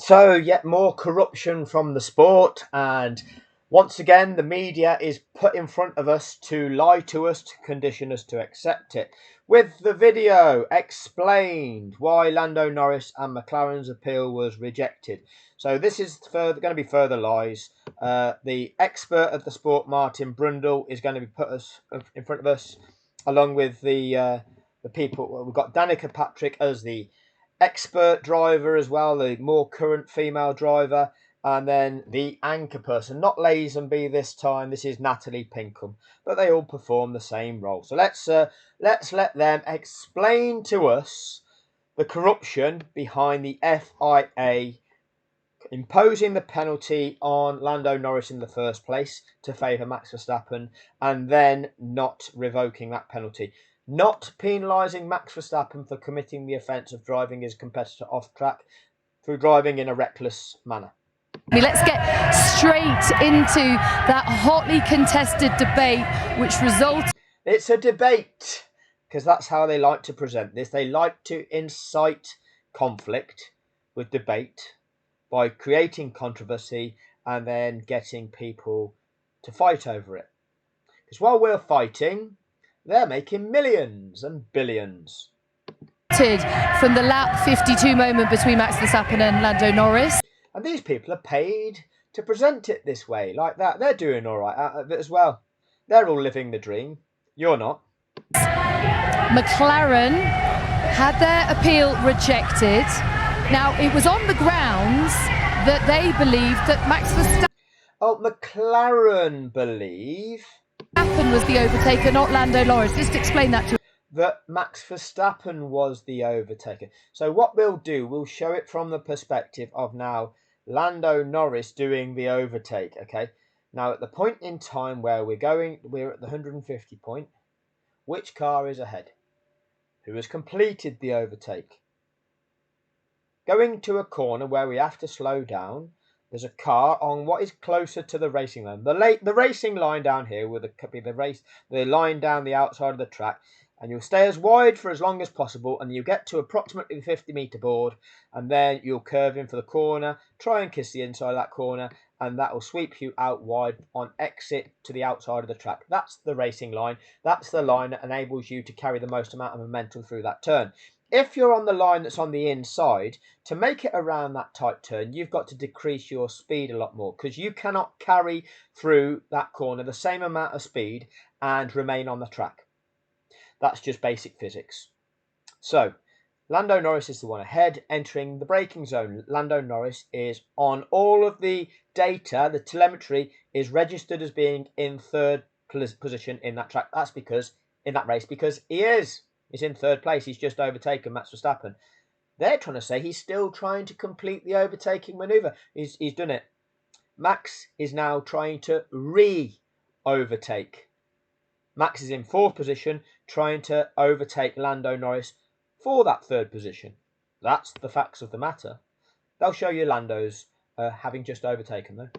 So, yet more corruption from the sport, and once again, the media is put in front of us to lie to us, to condition us to accept it. With the video explained why Lando Norris and McLaren's appeal was rejected. So, this is going to be further lies. The expert of the sport, Martin Brundle, is going to be put us in front of us, along with the people. Well, we've got Danica Patrick as the expert driver as well, the more current female driver, and then the anchor person, not Lazenby this time. This is Natalie Pinkham, but they all perform the same role. So let's let them explain to us the corruption behind the FIA imposing the penalty on Lando Norris in the first place to favour Max Verstappen, and then not revoking that penalty. Not penalising Max Verstappen for committing the offence of driving his competitor off track through driving in a reckless manner. Let's get straight into that hotly contested debate which resulted. It's a debate, because that's how they like to present this. They like to incite conflict with debate by creating controversy and then getting people to fight over it. Because while we're fighting, they're making millions and billions. From the lap 52 moment between Max Verstappen and Lando Norris. And these people are paid to present it this way, like that. They're doing all right out of it as well. They're all living the dream. You're not. McLaren had their appeal rejected. Now, it was on the grounds that they believed that Max Verstappen McLaren believe was the overtaker, not Lando Norris. Just explain that to that Max Verstappen was the overtaker. So what we'll do, we'll show it from the perspective of now Lando Norris doing the overtake, okay? Now, at the point in time where we're at the 150 point. Which car is ahead? Who has completed the overtake? Going to a corner where we have to slow down, there's a car on what is closer to the racing line. The racing line down here will be the line down the outside of the track, and you'll stay as wide for as long as possible, and you get to approximately the 50-meter board, and then you'll curve in for the corner, try and kiss the inside of that corner, and that will sweep you out wide on exit to the outside of the track. That's the racing line. That's the line that enables you to carry the most amount of momentum through that turn. If you're on the line that's on the inside, to make it around that tight turn, you've got to decrease your speed a lot more, because you cannot carry through that corner the same amount of speed and remain on the track. That's just basic physics. So, Lando Norris is the one ahead, entering the braking zone. Lando Norris is on all of the data, the telemetry is registered as being in third position in that track. That's because, in that race, because he's in third place. He's just overtaken Max Verstappen. They're trying to say he's still trying to complete the overtaking maneuver. He's done it. Max is now trying to re-overtake. Max is in fourth position, trying to overtake Lando Norris for that third position. That's the facts of the matter. They'll show you Lando's having just overtaken though.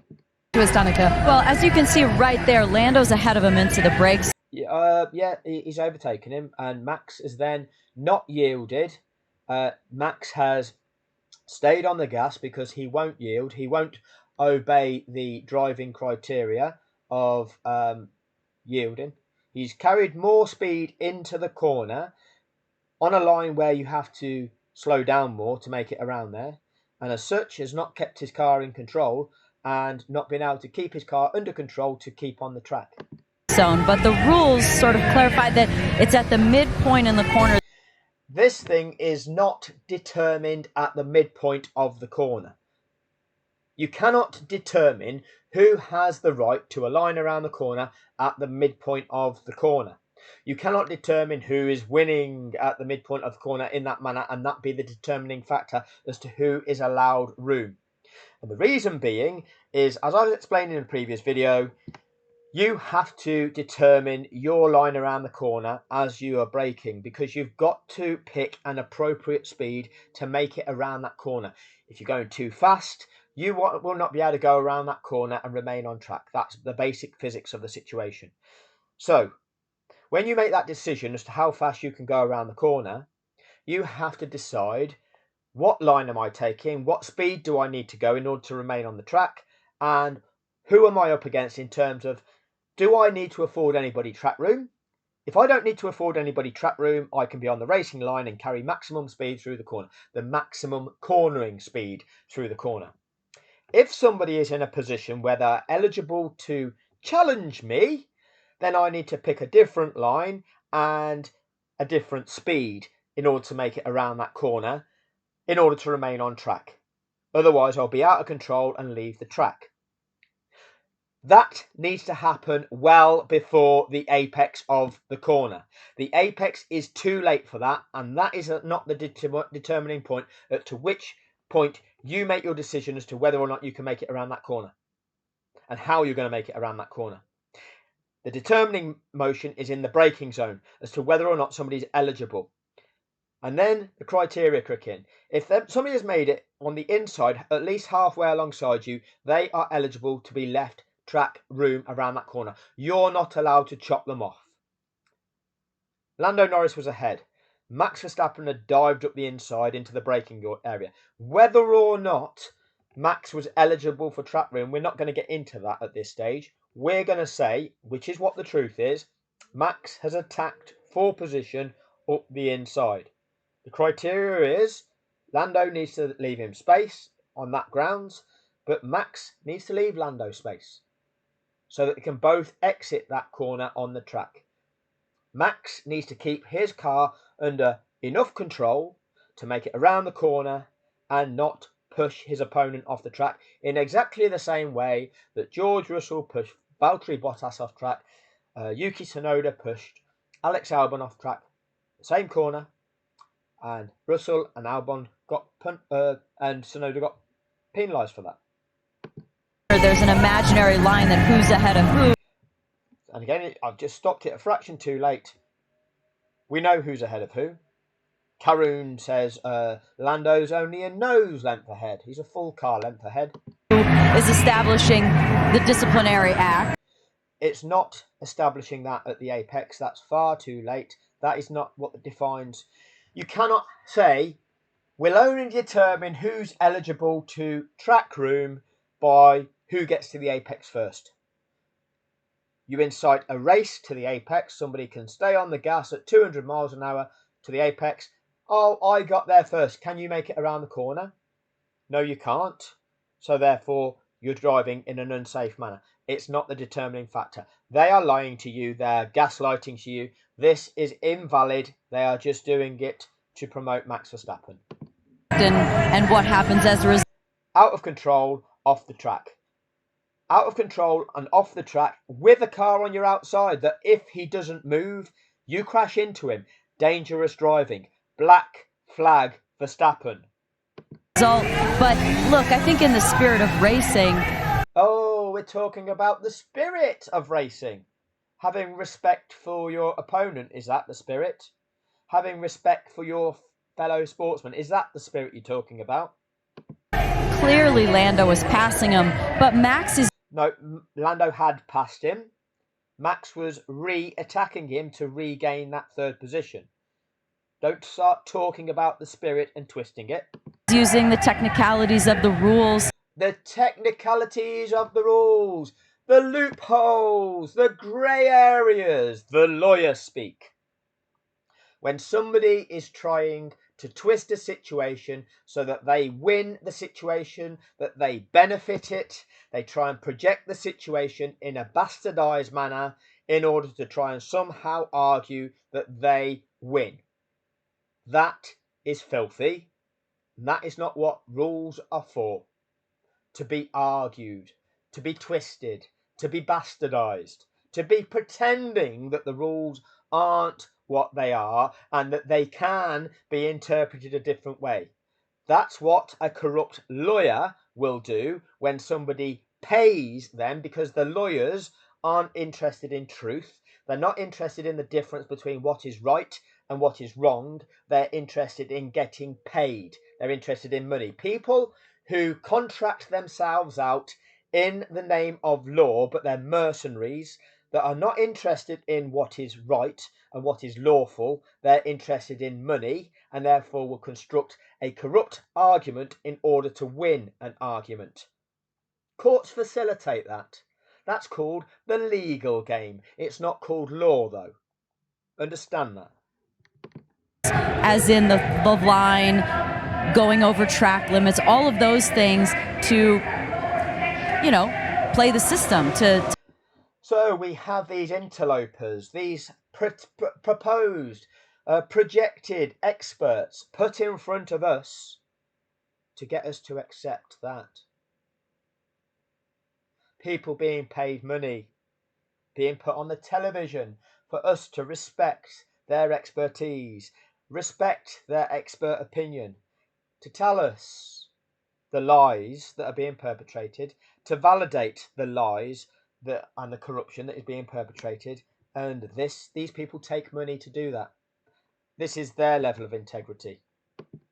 Well, as you can see right there, Lando's ahead of him into the brakes. Yeah, he's overtaken him, and Max has then not yielded. Max has stayed on the gas because he won't yield. He won't obey the driving criteria of yielding. He's carried more speed into the corner on a line where you have to slow down more to make it around there, and as such has not kept his car in control and not been able to keep his car under control to keep on the track. But the rules sort of clarify that it's at the midpoint in the corner. This thing is not determined at the midpoint of the corner. You cannot determine who has the right to align around the corner at the midpoint of the corner. You cannot determine who is winning at the midpoint of the corner in that manner and that be the determining factor as to who is allowed room. And the reason being is, as I was explaining in a previous video, you have to determine your line around the corner as you are braking, because you've got to pick an appropriate speed to make it around that corner. If you're going too fast, you will not be able to go around that corner and remain on track. That's the basic physics of the situation. So, when you make that decision as to how fast you can go around the corner, you have to decide What line am I taking? What speed do I need to go in order to remain on the track? And who am I up against in terms of, do I need to afford anybody track room? If I don't need to afford anybody track room, I can be on the racing line and carry maximum speed through the corner, the maximum cornering speed through the corner. If somebody is in a position where they're eligible to challenge me, then I need to pick a different line and a different speed in order to make it around that corner in order to remain on track. Otherwise, I'll be out of control and leave the track. That needs to happen well before the apex of the corner. The apex is too late for that, and that is not the determining point at to which point you make your decision as to whether or not you can make it around that corner and how you're going to make it around that corner. The determining motion is in the braking zone as to whether or not somebody's eligible. And then the criteria kick in. If somebody has made it on the inside, at least halfway alongside you, they are eligible to be left track room around that corner. You're not allowed to chop them off. Lando Norris was ahead. Max Verstappen had dived up the inside into the braking area. Whether or not Max was eligible for track room, we're not going to get into that at this stage. We're going to say, which is what the truth is, Max has attacked for position up the inside. The criteria is Lando needs to leave him space on that grounds, but Max needs to leave Lando space so that they can both exit that corner on the track. Max needs to keep his car under enough control to make it around the corner and not push his opponent off the track in exactly the same way that George Russell pushed Valtteri Bottas off track, Yuki Tsunoda pushed Alex Albon off track, same corner, and Russell and Albon got and Tsunoda got penalised for that. There's an imaginary line that who's ahead of who. And again, I've just stopped it a fraction too late. We know who's ahead of who. Karun says Lando's only a nose length ahead. He's a full car length ahead. Is establishing the disciplinary act. It's not establishing that at the apex. That's far too late. That is not what defines. You cannot say we'll only determine who's eligible to track room by who gets to the apex first. You incite a race to the apex. Somebody can stay on the gas at 200 miles an hour to the apex. Oh, I got there first. Can you make it around the corner? No, you can't. So therefore, you're driving in an unsafe manner. It's not the determining factor. They are lying to you. They're gaslighting to you. This is invalid. They are just doing it to promote Max Verstappen. And what happens as a result? Out of control, off the track. Out of control and off the track with a car on your outside that if he doesn't move, you crash into him. Dangerous driving. Black flag Verstappen. But look, I think in the spirit of racing. Oh, we're talking about the spirit of racing. Having respect for your opponent, is that the spirit? Having respect for your fellow sportsman, is that the spirit you're talking about? Clearly Lando was passing him, but Max is... No, Lando had passed him. Max was re-attacking him to regain that third position. Don't start talking about the spirit and twisting it. Using the technicalities of the rules. The technicalities of the rules, the loopholes, the grey areas, the lawyer speak. When somebody is trying to twist a situation so that they win the situation, that they benefit it, they try and project the situation in a bastardized manner in order to try and somehow argue that they win. That is filthy. And that is not what rules are for. To be argued, to be twisted, to be bastardized, to be pretending that the rules aren't what they are and that they can be interpreted a different way. That's what a corrupt lawyer will do when somebody pays them, because the lawyers aren't interested in truth. They're not interested in the difference between what is right and what is wrong. They're interested in getting paid. They're interested in money. People who contract themselves out in the name of law, but they're mercenaries. that are not interested in what is right and what is lawful. They're interested in money and therefore will construct a corrupt argument in order to win an argument. Courts facilitate that. That's called the legal game. It's not called law, though. Understand that? As in the line, going over track limits, all of those things to, play the system. So we have these interlopers, these proposed, projected experts put in front of us to get us to accept that. People being paid money, being put on the television for us to respect their expertise, respect their expert opinion, to tell us the lies that are being perpetrated, to validate the lies and the corruption that is being perpetrated. And these people take money to do that. This is their level of integrity.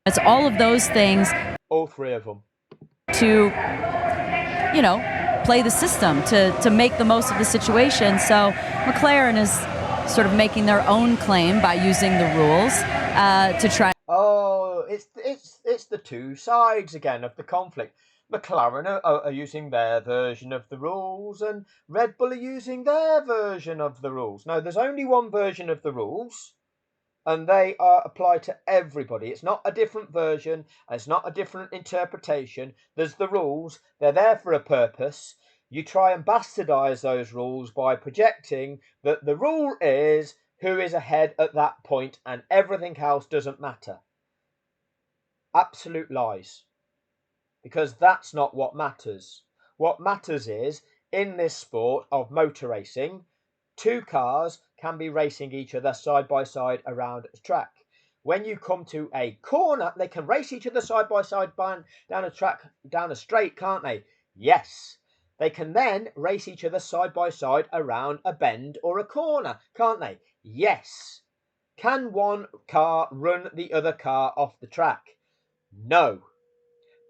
It's all of those things. All three of them. To, play the system, to make the most of the situation. So McLaren is sort of making their own claim by using the rules to try. Oh, it's the two sides again of the conflict. McLaren are using their version of the rules, and Red Bull are using their version of the rules. No, there's only one version of the rules, and they are applied to everybody. It's not a different version, it's not a different interpretation. There's the rules, they're there for a purpose. You try and bastardize those rules by projecting that the rule is who is ahead at that point and everything else doesn't matter. Absolute lies. Because that's not what matters. What matters is, in this sport of motor racing, two cars can be racing each other side by side around a track. When you come to a corner, they can race each other side by side down a track, down a straight, can't they? Yes. They can then race each other side by side around a bend or a corner, can't they? Yes. Can one car run the other car off the track? No.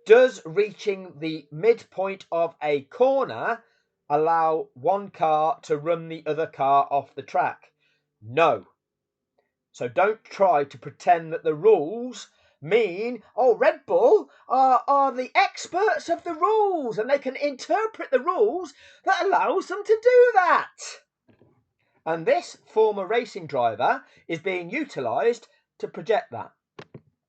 Does reaching the midpoint of a corner allow one car to run the other car off the track? No. So don't try to pretend that the rules mean, Red Bull are the experts of the rules and they can interpret the rules that allows them to do that. And this former racing driver is being utilised to project that.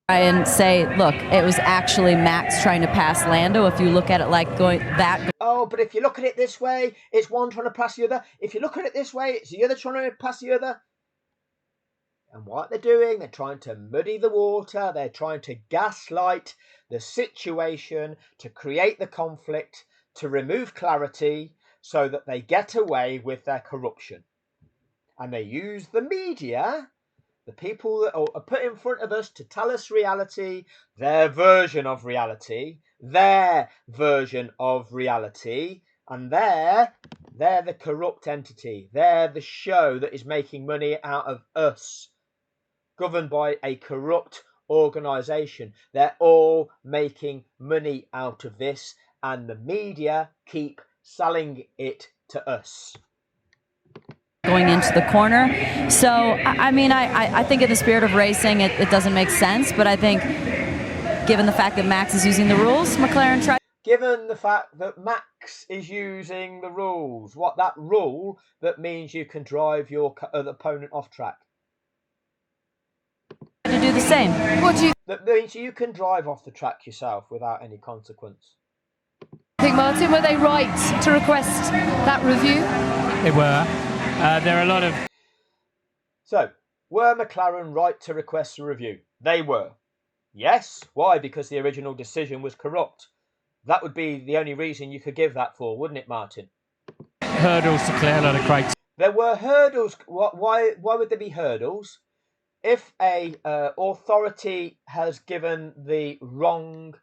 And say, look, it was actually Max trying to pass Lando. If you look at it like going that. Oh, but if you look at it this way, it's one trying to pass the other. If you look at it this way, it's the other trying to pass the other. And what they're doing, they're trying to muddy the water. They're trying to gaslight the situation, to create the conflict, to remove clarity so that they get away with their corruption. And they use the media, the people that are put in front of us to tell us reality, their version of reality, and they're the corrupt entity. They're the show that is making money out of us, governed by a corrupt organisation. They're all making money out of this, and the media keep selling it to us. Going into the corner. So, I think in the spirit of racing, it doesn't make sense, but I think given the fact that Max is using the rules, McLaren tried. Given the fact that Max is using the rules, what that rule that means you can drive your opponent off track. To do the same. What do you That means you can drive off the track yourself without any consequence. think, Martin? Were they right to request that review? They were. There are a lot of. So, were McLaren right to request a review? They were. Yes. Why? Because the original decision was corrupt. That would be the only reason you could give that for, wouldn't it, Martin? Hurdles to clear, a lot of criteria. There were hurdles. Why would there be hurdles? If a authority has given the wrong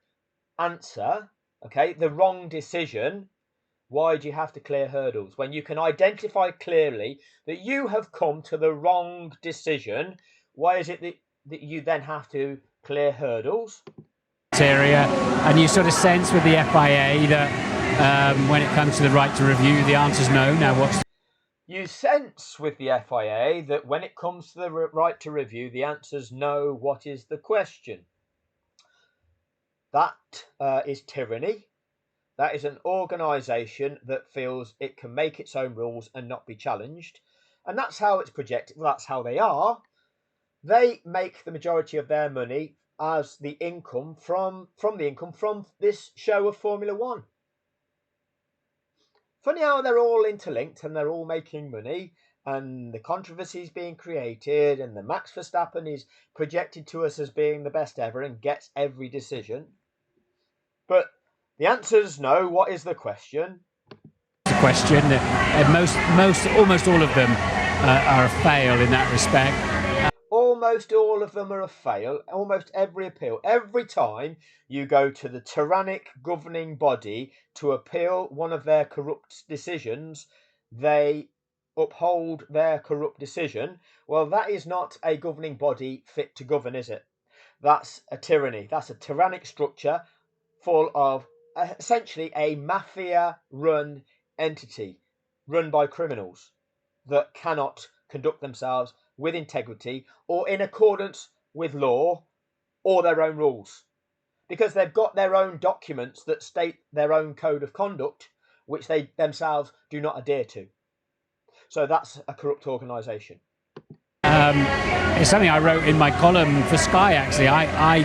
answer, the wrong decision, why do you have to clear hurdles? When you can identify clearly that you have come to the wrong decision, why is it that you then have to clear hurdles? And you sort of sense with the FIA that when it comes to the right to review, the answer's no. Now what's You sense with the FIA that when it comes to the right to review, the answer's no. What is the question? That is tyranny. That is an organisation that feels it can make its own rules and not be challenged. And that's how it's projected. Well, that's how they are. They make the majority of their money as the income from this show of Formula One. Funny how they're all interlinked and they're all making money, and the controversies being created, and the Max Verstappen is projected to us as being the best ever and gets every decision. But the answer's no. What is the question? The question that almost all of them are a fail in that respect. Almost all of them are a fail. Almost every appeal. Every time you go to the tyrannic governing body to appeal one of their corrupt decisions, they uphold their corrupt decision. Well, that is not a governing body fit to govern, is it? That's a tyranny. That's a tyrannic structure full of essentially a mafia-run entity run by criminals that cannot conduct themselves with integrity or in accordance with law or their own rules, because they've got their own documents that state their own code of conduct, which they themselves do not adhere to. So that's a corrupt organisation. It's something I wrote in my column for Sky, actually. I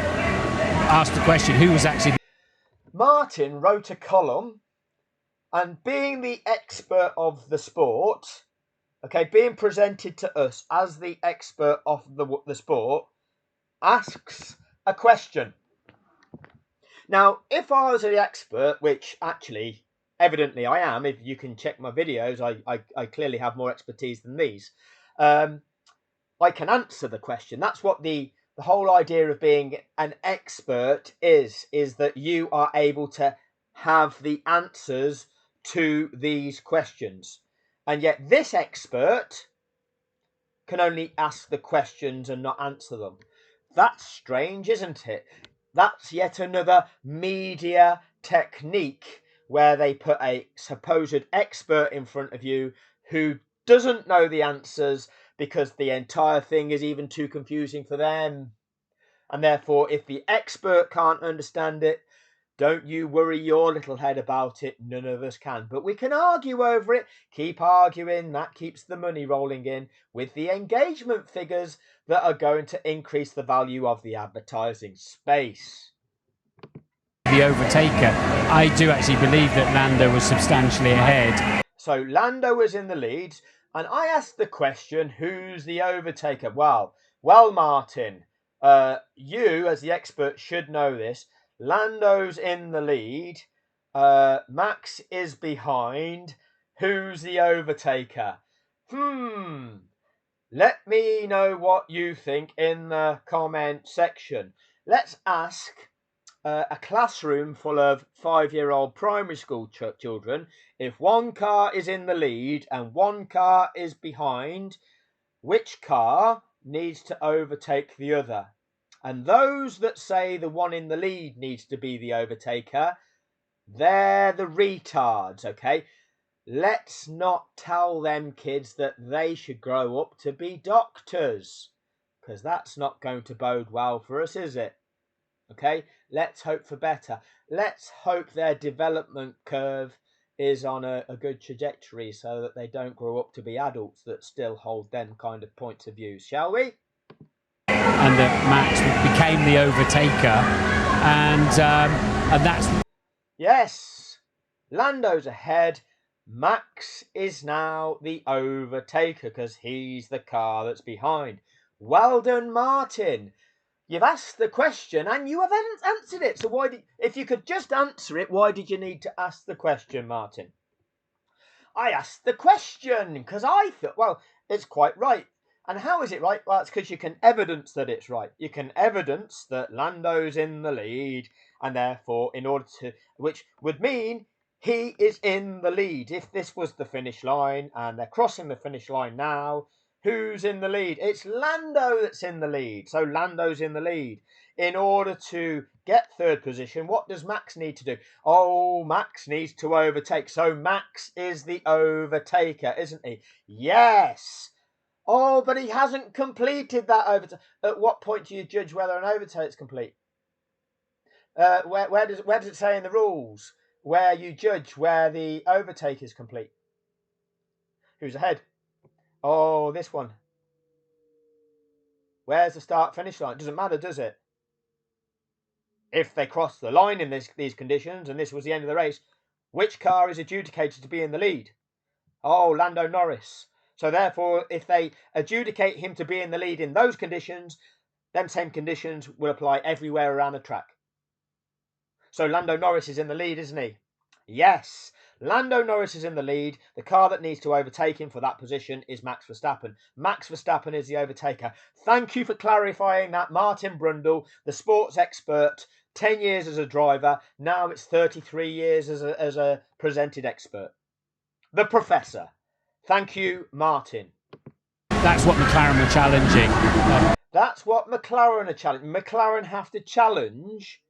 asked the question, who was actually... Martin wrote a column, and being the expert of the sport, okay, being presented to us as the expert of the sport, asks a question. Now, if I was the expert, which actually evidently I am, if you can check my videos, I clearly have more expertise than these. I can answer the question. That's what the whole idea of being an expert is that you are able to have the answers to these questions. And yet this expert can only ask the questions and not answer them. That's strange, isn't it? That's yet another media technique where they put a supposed expert in front of you who doesn't know the answers because the entire thing is even too confusing for them. And therefore, if the expert can't understand it, don't you worry your little head about it. None of us can. But we can argue over it. Keep arguing. That keeps the money rolling in with the engagement figures that are going to increase the value of the advertising space. The overtaker. I do actually believe that Lando was substantially ahead. So Lando was in the lead, and I asked the question, who's the overtaker? Well, Martin, you as the expert should know this. Lando's in the lead. Max is behind. Who's the overtaker? Let me know what you think in the comment section. Let's ask a classroom full of 5-year-old primary school children. If one car is in the lead and one car is behind, which car needs to overtake the other? And those that say the one in the lead needs to be the overtaker, they're the retards, okay? Let's not tell them kids that they should grow up to be doctors, because that's not going to bode well for us, is it? Okay, let's hope for better. Let's hope their development curve is on a good trajectory so that they don't grow up to be adults that still hold them kind of points of view, shall we? And that Max became the overtaker, and that's... Yes, Lando's ahead. Max is now the overtaker because he's the car that's behind. Well done, Martin. You've asked the question and you haven't answered it. So if you could just answer it, why did you need to ask the question, Martin? I asked the question because I thought, well, it's quite right. And how is it right? Well, it's because you can evidence that it's right. You can evidence that Lando's in the lead, and therefore, which would mean he is in the lead. If this was the finish line and they're crossing the finish line now, who's in the lead? It's Lando that's in the lead. So Lando's in the lead. in order to get third position, what does Max need to do? Oh, Max needs to overtake. So Max is the overtaker, isn't he? Yes. Oh, but he hasn't completed that overtake. At what point do you judge whether an overtake is complete? Where does it say in the rules where you judge where the overtake is complete? Who's ahead? Oh, this one. Where's the start-finish line? Doesn't matter, does it? If they cross the line in these conditions, and this was the end of the race, which car is adjudicated to be in the lead? Oh, Lando Norris. So therefore, if they adjudicate him to be in the lead in those conditions, then same conditions will apply everywhere around the track. So Lando Norris is in the lead, isn't he? Yes. Lando Norris is in the lead. The car that needs to overtake him for that position is Max Verstappen. Max Verstappen is the overtaker. Thank you for clarifying that, Martin Brundle, the sports expert. 10 years as a driver. Now it's 33 years as a presented expert. The professor. Thank you, Martin. That's what McLaren are challenging. That's what McLaren are challenging. McLaren have to challenge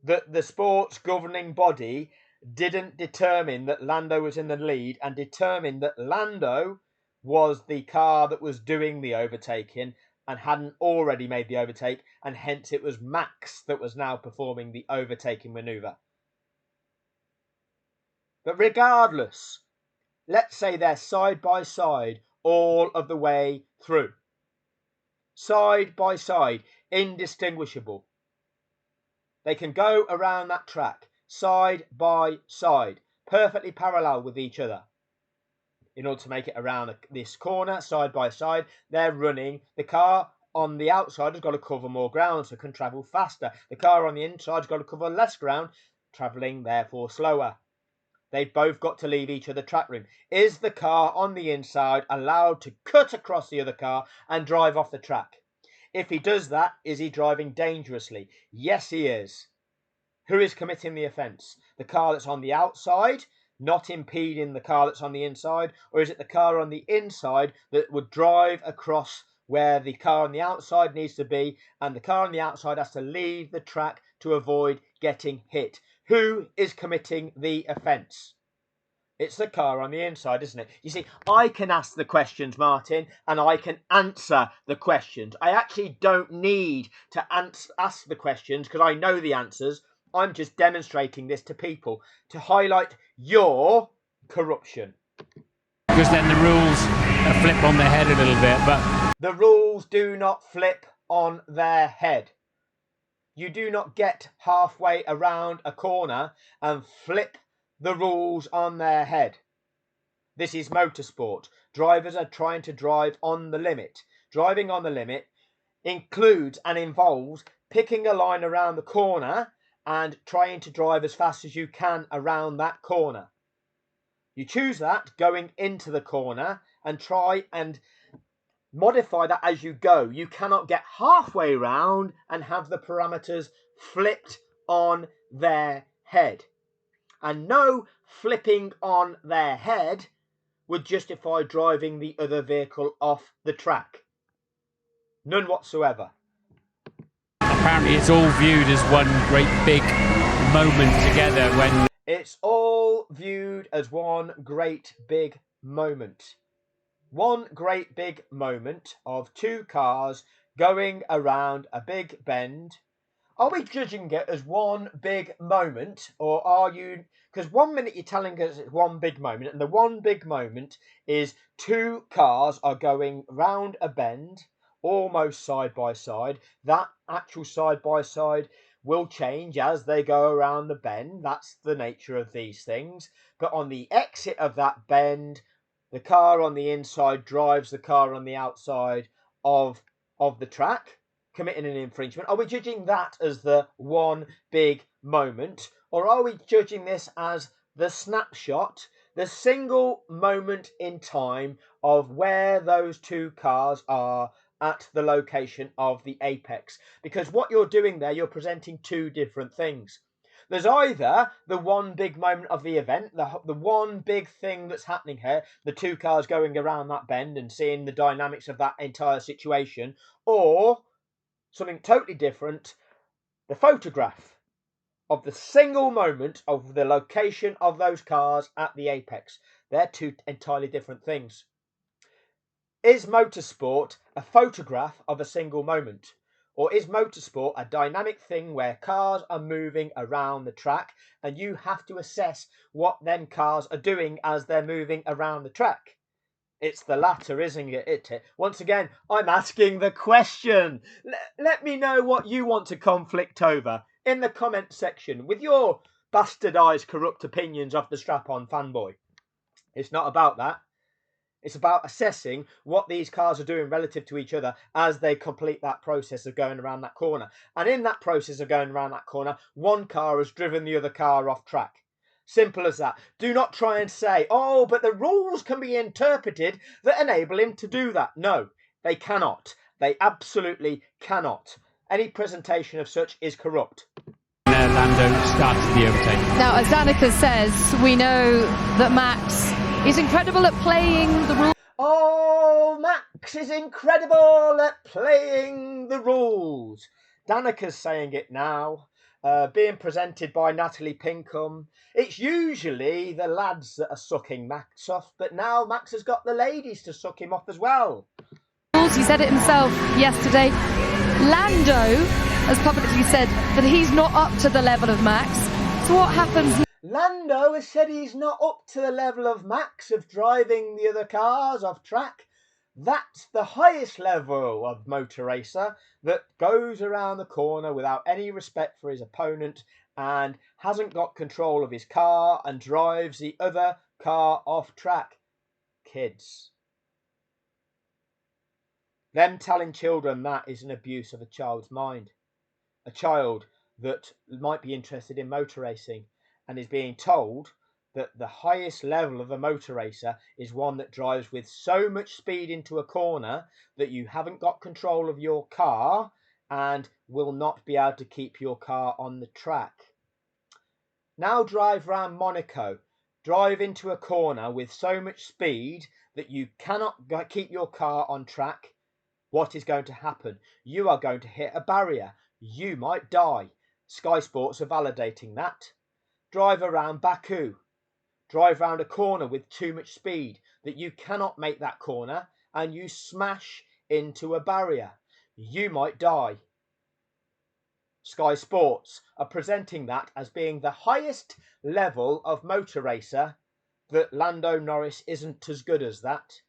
that the sports governing body didn't determine that Lando was in the lead and determined that Lando was the car that was doing the overtaking and hadn't already made the overtake, and hence it was Max that was now performing the overtaking manoeuvre. But regardless, let's say they're side by side all of the way through. Side by side, indistinguishable. They can go around that track side by side, perfectly parallel with each other. In order to make it around this corner, side by side, they're running. The car on the outside has got to cover more ground, so it can travel faster. The car on the inside has got to cover less ground, travelling therefore slower. They've both got to leave each other track room. Is the car on the inside allowed to cut across the other car and drive off the track? If he does that, is he driving dangerously? Yes, he is. Who is committing the offence? The car that's on the outside, not impeding the car that's on the inside, or is it the car on the inside that would drive across where the car on the outside needs to be, and the car on the outside has to leave the track to avoid getting hit? Who is committing the offence? It's the car on the inside, isn't it? You see, I can ask the questions, Martin, and I can answer the questions. I actually don't need to ask the questions because I know the answers. I'm just demonstrating this to people to highlight your corruption. Because then the rules flip on their head a little bit. But the rules do not flip on their head. You do not get halfway around a corner and flip the rules on their head. This is motorsport. Drivers are trying to drive on the limit. Driving on the limit includes and involves picking a line around the corner and trying to drive as fast as you can around that corner. You choose that going into the corner and try and modify that as you go. You cannot get halfway round and have the parameters flipped on their head. And no flipping on their head would justify driving the other vehicle off the track. None whatsoever. Apparently it's all viewed as one great big moment together when... It's all viewed as one great big moment. One great big moment of two cars going around a big bend. Are we judging it as one big moment, or are you... Because 1 minute you're telling us it's one big moment, and the one big moment is two cars are going round a bend, almost side by side. That actual side by side will change as they go around the bend. That's the nature of these things. But on the exit of that bend, the car on the inside drives the car on the outside of the track, committing an infringement. Are we judging that as the one big moment, or are we judging this as the snapshot, the single moment in time of where those two cars are at the location of the apex? Because what you're doing there, you're presenting two different things. There's either the one big moment of the event, the one big thing that's happening here, the two cars going around that bend and seeing the dynamics of that entire situation, or something totally different, the photograph of the single moment of the location of those cars at the apex. They're two entirely different things. Is motorsport a photograph of a single moment? Or is motorsport a dynamic thing where cars are moving around the track and you have to assess what them cars are doing as they're moving around the track? It's the latter, isn't it? Once again, I'm asking the question. Let me know what you want to conflict over in the comment section with your bastardized, corrupt opinions of the strap-on fanboy. It's not about that. It's about assessing what these cars are doing relative to each other as they complete that process of going around that corner. And in that process of going around that corner, one car has driven the other car off track. Simple as that. Do not try and say, oh, but the rules can be interpreted that enable him to do that. No, they cannot. They absolutely cannot. Any presentation of such is corrupt. Lando started the overtake. Now, as Danica says, we know that Max is incredible at playing the rules. Oh, Max is incredible at playing the rules. Danica's saying it now. Being presented by Natalie Pinkham. It's usually the lads that are sucking Max off, but now Max has got the ladies to suck him off as well. He said it himself yesterday. Lando has publicly said that he's not up to the level of Max. So what happens? Lando has said he's not up to the level of Max of driving the other cars off track. That's the highest level of motor racer that goes around the corner without any respect for his opponent and hasn't got control of his car and drives the other car off track. Kids. Them telling children that is an abuse of a child's mind. A child that might be interested in motor racing and is being told that the highest level of a motor racer is one that drives with so much speed into a corner that you haven't got control of your car and will not be able to keep your car on the track. Now drive round Monaco. Drive into a corner with so much speed that you cannot keep your car on track. What is going to happen? You are going to hit a barrier. You might die. Sky Sports are validating that. Drive around Baku. Drive round a corner with too much speed that you cannot make that corner and you smash into a barrier. You might die. Sky Sports are presenting that as being the highest level of motor racer, that Lando Norris isn't as good as that.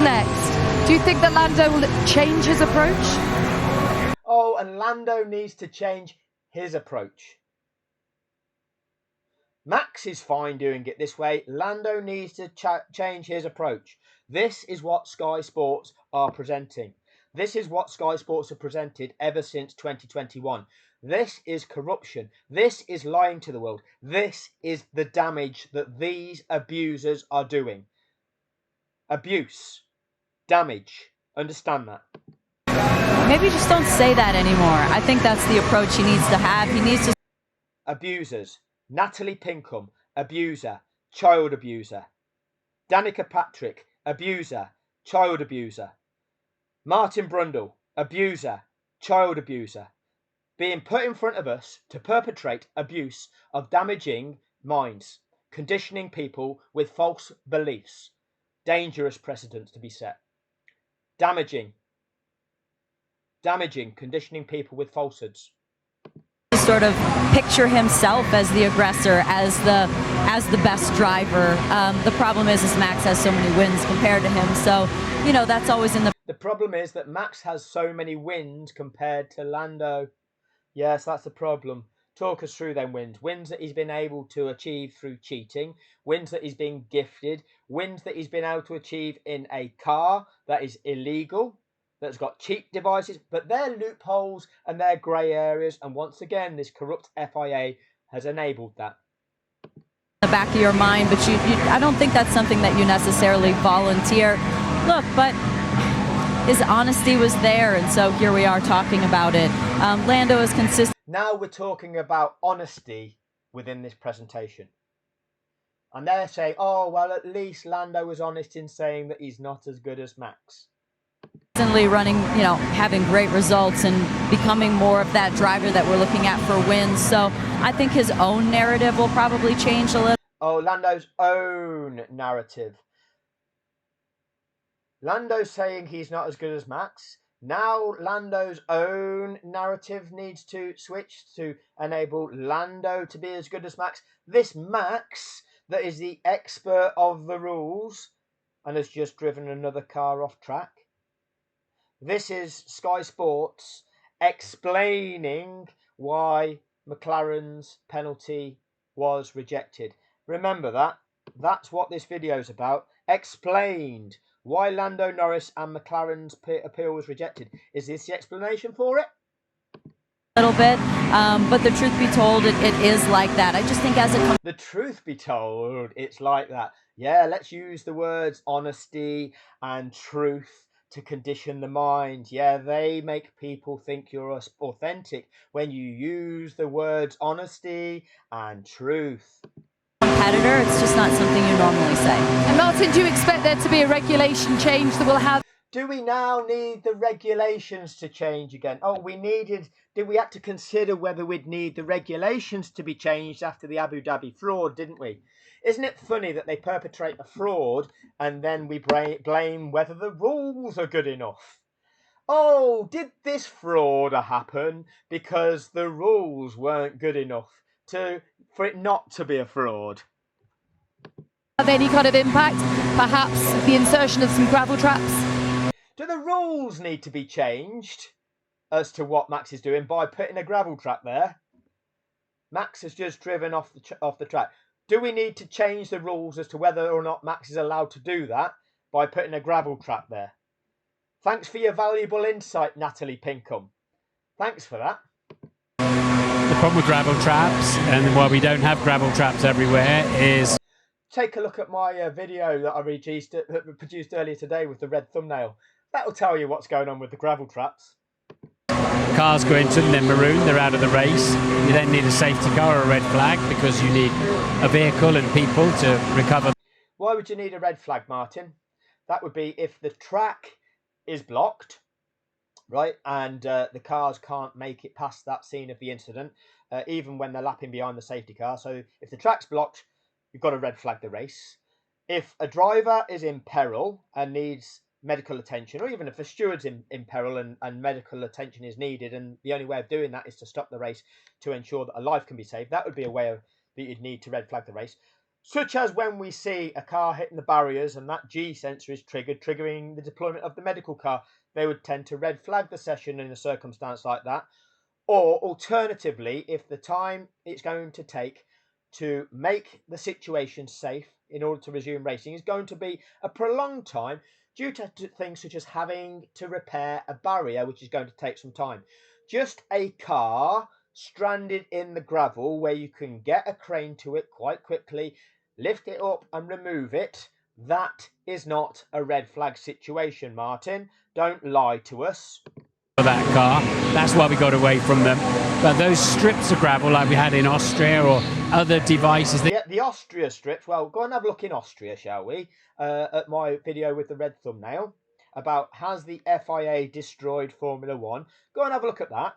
Next, do you think that Lando will change his approach? Oh, and Lando needs to change his approach. Max is fine doing it this way. Lando needs to change his approach. This is what Sky Sports are presenting. This is what Sky Sports have presented ever since 2021. This is corruption. This is lying to the world. This is the damage that these abusers are doing. Abuse. Damage. Understand that. Maybe just don't say that anymore. I think that's the approach he needs to have. He needs to... Abusers. Natalie Pinkham, abuser, child abuser. Danica Patrick, abuser, child abuser. Martin Brundle, abuser, child abuser. Being put in front of us to perpetrate abuse of damaging minds, conditioning people with false beliefs. Dangerous precedents to be set. Damaging, conditioning people with falsehoods. Sort of picture himself as the aggressor, as the best driver. The problem is Max has so many wins compared to him, so you know that's always in the... The problem is that Max has so many wins compared to Lando. Yes, that's the problem. Talk us through them wins. Wins that he's been able to achieve through cheating, wins that he's been gifted, wins that he's been able to achieve in a car that is illegal, that's got cheat devices, but they're loopholes and they're grey areas, and once again this corrupt FIA has enabled that. The back of your mind, but I don't think that's something that you necessarily volunteer. Look, but his honesty was there, and so here we are talking about it. Lando is consistent. Now we're talking about honesty within this presentation. And they're saying, oh, well, at least Lando was honest in saying that he's not as good as Max. Constantly running, having great results and becoming more of that driver that we're looking at for wins. So I think his own narrative will probably change a little. Oh, Lando's own narrative. Lando's saying he's not as good as Max. Now Lando's own narrative needs to switch to enable Lando to be as good as Max. This Max that is the expert of the rules and has just driven another car off track. This is Sky Sports explaining why McLaren's penalty was rejected. Remember that. That's what this video is about. Explained why Lando Norris and McLaren's appeal was rejected. Is this the explanation for it? A little bit, but the truth be told, it is like that. I just think as it comes. The truth be told, it's like that. Yeah, let's use the words honesty and truth to condition the mind. Yeah, they make people think you're authentic when you use the words honesty and truth. Competitor, it's just not something you normally say. And Martin, do you expect there to be a regulation change that will have? Do we now need the regulations to change again? Oh, did we have to consider whether we'd need the regulations to be changed after the Abu Dhabi fraud, didn't we? Isn't it funny that they perpetrate a fraud and then we blame whether the rules are good enough? Oh, did this fraud happen because the rules weren't good enough for it not to be a fraud? Have any kind of impact? Perhaps the insertion of some gravel traps? Do the rules need to be changed as to what Max is doing by putting a gravel trap there? Max has just driven off the track. Do we need to change the rules as to whether or not Max is allowed to do that by putting a gravel trap there? Thanks for your valuable insight, Natalie Pinkham. Thanks for that. The problem with gravel traps, and why we don't have gravel traps everywhere, is... Take a look at my video that I produced earlier today with the red thumbnail. That'll tell you what's going on with the gravel traps. Cars go into them, they're maroon, they're out of the race. You then need a safety car or a red flag because you need a vehicle and people to recover. Why would you need a red flag, Martin? That would be if the track is blocked, right, and the cars can't make it past that scene of the incident, even when they're lapping behind the safety car. So if the track's blocked, you've got to red flag the race. If a driver is in peril and needs medical attention, or even if a steward's in peril and medical attention is needed, and the only way of doing that is to stop the race to ensure that a life can be saved, that would be a way that you'd need to red flag the race. Such as when we see a car hitting the barriers and that G sensor is triggered, triggering the deployment of the medical car, they would tend to red flag the session in a circumstance like that. Or alternatively, if the time it's going to take to make the situation safe in order to resume racing is going to be a prolonged time due to things such as having to repair a barrier, which is going to take some time. Just a car stranded in the gravel where you can get a crane to it quite quickly, lift it up and remove it, that is not a red flag situation, Martin. Don't lie to us. That car, that's why we got away from them. But those strips of gravel like we had in Austria or other devices... Yeah, the Austria strips, well, go and have a look in Austria, shall we? At my video with the red thumbnail about has the FIA destroyed Formula One. Go and have a look at that.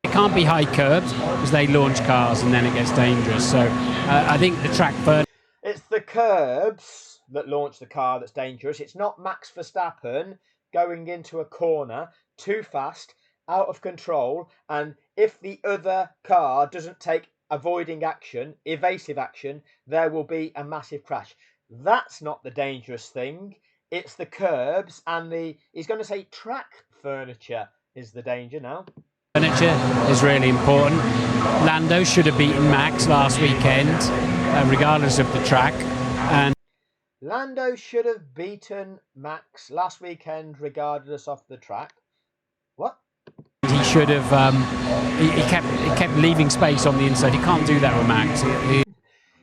It can't be high curbs because they launch cars and then it gets dangerous. So I think the track furniture... It's the curbs that launch the car that's dangerous. It's not Max Verstappen going into a corner too fast, out of control, and if the other car doesn't take avoiding action, evasive action, there will be a massive crash. That's not the dangerous thing. It's the curbs and he's going to say track furniture is the danger now. Furniture is really important. Lando should have beaten Max last weekend, regardless of the track. And Lando should have beaten Max last weekend, regardless of the track. What? He should have. He kept leaving space on the inside. He can't do that with Max.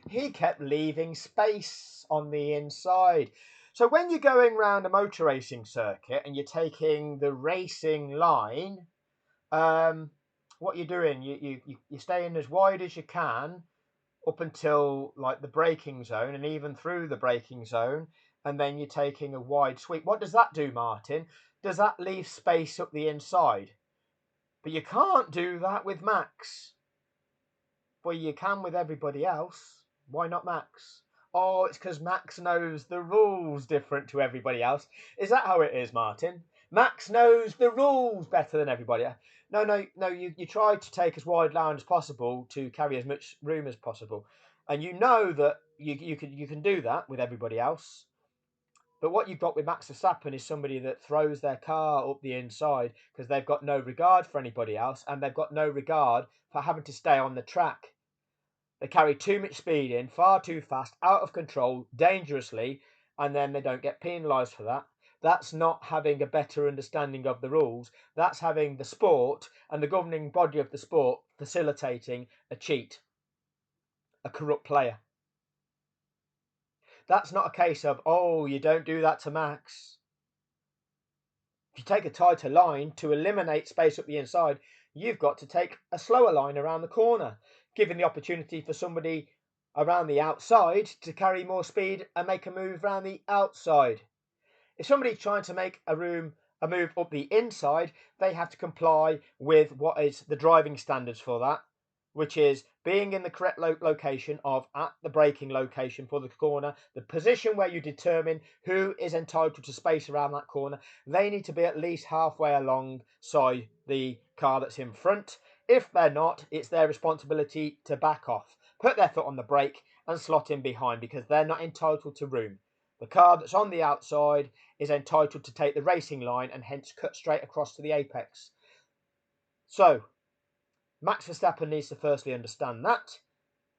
He kept leaving space on the inside. So when you're going around a motor racing circuit and you're taking the racing line, what you're doing, you're staying as wide as you can up until like the braking zone and even through the braking zone, and then you're taking a wide sweep. What does that do, Martin? does that leave space up the inside? But you can't do that with Max. Well, you can with everybody else. Why not Max? Oh, it's because Max knows the rules different to everybody else. Is that how it is, Martin? Max knows the rules better than everybody else. No. You try to take as wide line as possible to carry as much room as possible, and you know that you can do that with everybody else. But what you've got with Max Verstappen is somebody that throws their car up the inside because they've got no regard for anybody else, and they've got no regard for having to stay on the track. They carry too much speed in, far too fast, out of control, dangerously, and then they don't get penalised for that. That's not having a better understanding of the rules. That's having the sport and the governing body of the sport facilitating a cheat, a corrupt player. That's not a case of, oh, you don't do that to Max. If you take a tighter line to eliminate space up the inside, you've got to take a slower line around the corner, giving the opportunity for somebody around the outside to carry more speed and make a move around the outside. If somebody's trying to make a move up the inside, they have to comply with what is the driving standards for that, which is being in the correct location of at the braking location for the corner, the position where you determine who is entitled to space around that corner. They need to be at least halfway alongside the car that's in front. If they're not, it's their responsibility to back off, put their foot on the brake and slot in behind, because they're not entitled to room. The car that's on the outside is entitled to take the racing line and hence cut straight across to the apex. So Max Verstappen needs to firstly understand that.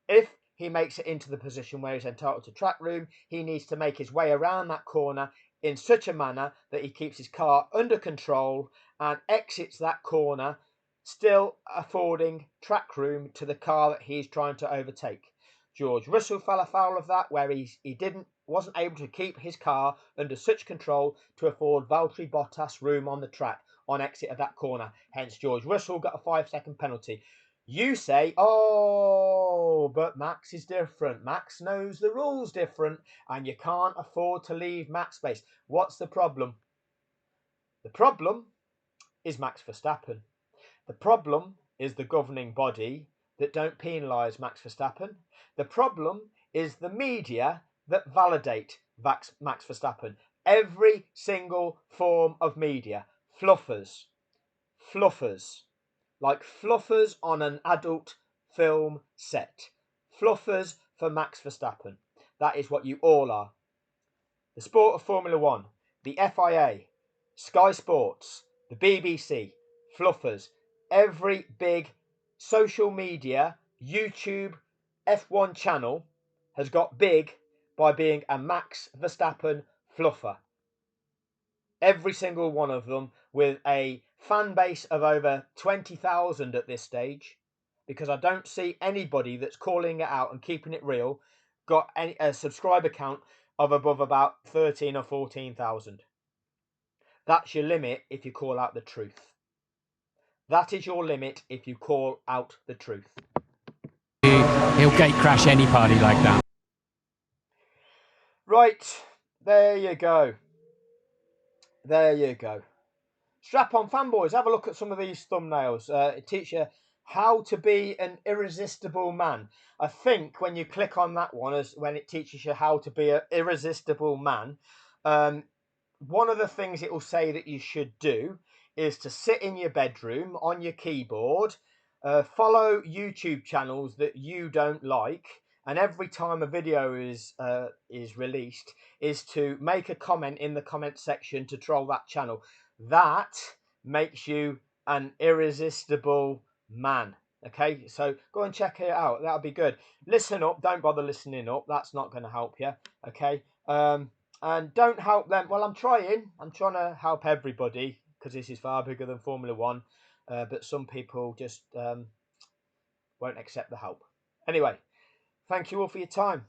If he makes it into the position where he's entitled to track room, he needs to make his way around that corner in such a manner that he keeps his car under control and exits that corner, still affording track room to the car that he's trying to overtake. George Russell fell afoul of that, where he wasn't able to keep his car under such control to afford Valtteri Bottas room on the track on exit of that corner. Hence, George Russell got a 5-second penalty. You say, oh, but Max is different. Max knows the rules different, and you can't afford to leave Max space. What's the problem? The problem is Max Verstappen. The problem is the governing body that don't penalise Max Verstappen. The problem is the media that validate Max Verstappen. Every single form of media. Fluffers. Like fluffers on an adult film set. Fluffers for Max Verstappen. That is what you all are. The sport of Formula One, the FIA, Sky Sports, the BBC, fluffers. Every big social media, YouTube, F1 channel has got big by being a Max Verstappen fluffer. Every single one of them, with a fan base of over 20,000 at this stage, because I don't see anybody that's calling it out and keeping it real got a subscriber count of above about 13 or 14,000. That's your limit if you call out the truth. That is your limit if you call out the truth. He'll gate crash any party like that. Right, there you go. There you go. Strap on, fanboys, have a look at some of these thumbnails. It teaches you how to be an irresistible man. I think when you click on that one, is when it teaches you how to be an irresistible man. One of the things it will say that you should do is to sit in your bedroom on your keyboard, follow YouTube channels that you don't like, and every time a video is released, is to make a comment in the comment section to troll that channel. That makes you an irresistible man. Okay, so go and check it out. That'll be good. Listen up. Don't bother listening up. That's not going to help you. Okay. And don't help them. Well, I'm trying to help everybody, because this is far bigger than Formula One. But some people just won't accept the help. Anyway, thank you all for your time.